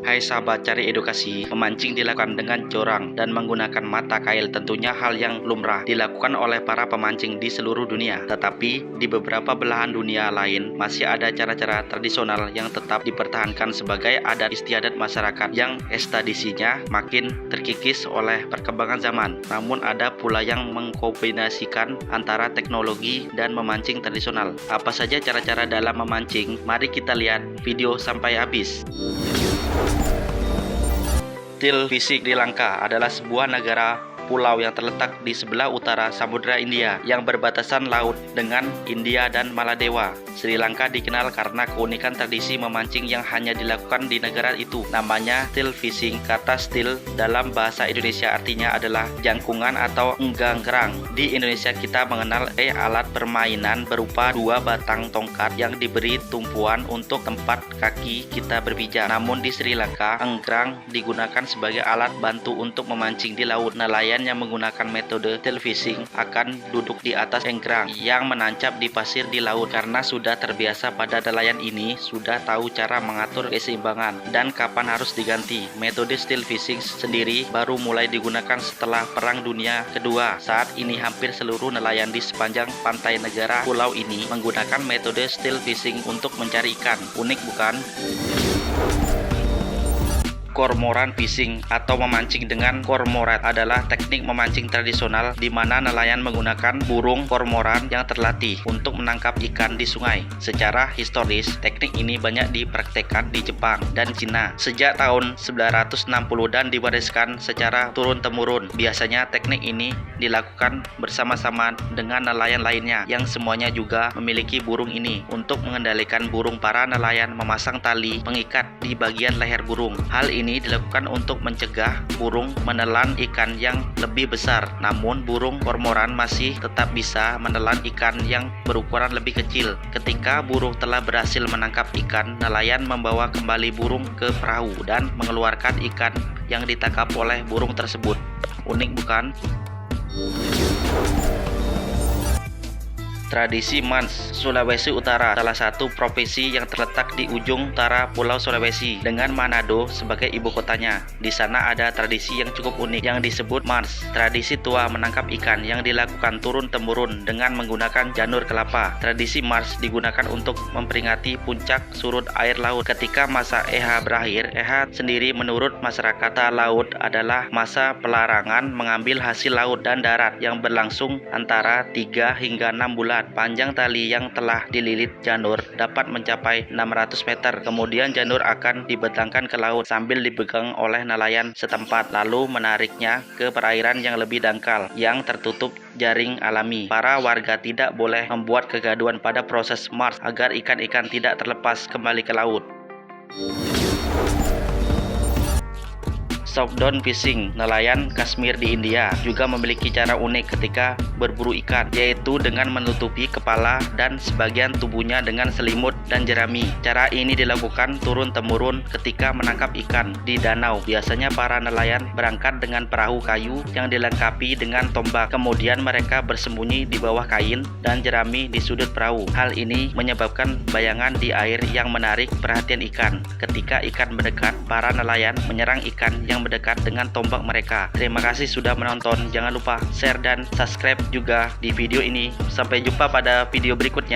Hai sahabat cari edukasi, memancing dilakukan dengan jorang dan menggunakan mata kail tentunya hal yang lumrah dilakukan oleh para pemancing di seluruh dunia. Tetapi di beberapa belahan dunia lain masih ada cara-cara tradisional yang tetap dipertahankan sebagai adat istiadat masyarakat yang tradisinya makin terkikis oleh perkembangan zaman. Namun ada pula yang mengkombinasikan antara teknologi dan memancing tradisional. Apa saja cara-cara dalam memancing? Mari kita lihat video sampai habis. Steel fishing Sri Lanka adalah sebuah negara pulau yang terletak di sebelah utara Samudra India yang berbatasan laut dengan India dan Maladewa. Sri Lanka dikenal karena keunikan tradisi memancing yang hanya dilakukan di negara itu. Namanya steel fishing. Kata steel dalam bahasa Indonesia artinya adalah jangkungan atau enggang-gerang. Di Indonesia kita mengenal alat permainan berupa dua batang tongkat yang diberi tumpuan untuk tempat kaki kita berpijak. Namun di Sri Lanka, enggrang digunakan sebagai alat bantu untuk memancing di laut. Nelayan yang menggunakan metode steel fishing akan duduk di atas enggrang yang menancap di pasir di laut. Karena sudah terbiasa pada nelayan ini sudah tahu cara mengatur keseimbangan dan kapan harus diganti. Metode steel fishing sendiri baru mulai digunakan setelah Perang Dunia Kedua. Saat ini hampir seluruh nelayan di sepanjang pantai negara pulau ini menggunakan metode steel fishing untuk mencari ikan. Unik bukan? Kormoran fishing atau memancing dengan kormorat adalah teknik memancing tradisional di mana nelayan menggunakan burung kormoran yang terlatih untuk menangkap ikan di sungai. Secara historis, teknik ini banyak dipraktekkan di Jepang dan Cina sejak tahun 960 dan diwariskan secara turun-temurun. Biasanya teknik ini dilakukan bersama-sama dengan nelayan lainnya yang semuanya juga memiliki burung ini. Untuk mengendalikan burung, para nelayan memasang tali pengikat di bagian leher burung. Hal ini dilakukan untuk mencegah burung menelan ikan yang lebih besar. Namun burung kormoran masih tetap bisa menelan ikan yang berukuran lebih kecil. Ketika burung telah berhasil menangkap ikan, nelayan membawa kembali burung ke perahu dan mengeluarkan ikan yang ditangkap oleh burung tersebut. Unik bukan? Tradisi Mans, Sulawesi Utara, salah satu provinsi yang terletak di ujung utara Pulau Sulawesi dengan Manado sebagai ibu kotanya. Di sana ada tradisi yang cukup unik yang disebut Mans, tradisi tua menangkap ikan yang dilakukan turun-temurun dengan menggunakan janur kelapa. Tradisi Mans digunakan untuk memperingati puncak surut air laut. Ketika masa berakhir, sendiri menurut masyarakat laut adalah masa pelarangan mengambil hasil laut dan darat yang berlangsung antara 3 hingga 6 bulan. Panjang tali yang telah dililit janur dapat mencapai 600 meter. Kemudian janur akan dibentangkan ke laut sambil dipegang oleh nelayan setempat, lalu menariknya ke perairan yang lebih dangkal yang tertutup jaring alami. Para warga tidak boleh membuat kegaduhan pada proses Mars agar ikan-ikan tidak terlepas kembali ke laut. Southdown fishing, nelayan Kashmir di India juga memiliki cara unik ketika berburu ikan, yaitu dengan menutupi kepala dan sebagian tubuhnya dengan selimut dan jerami. Cara ini dilakukan turun-temurun ketika menangkap ikan di danau. Biasanya para nelayan berangkat dengan perahu kayu yang dilengkapi dengan tombak. Kemudian mereka bersembunyi di bawah kain dan jerami di sudut perahu. Hal ini menyebabkan bayangan di air yang menarik perhatian ikan. Ketika ikan mendekat, para nelayan menyerang ikan yang mendekat dengan tombak mereka. Terima kasih sudah menonton. Jangan lupa share dan subscribe juga di video ini. Sampai jumpa pada video berikutnya.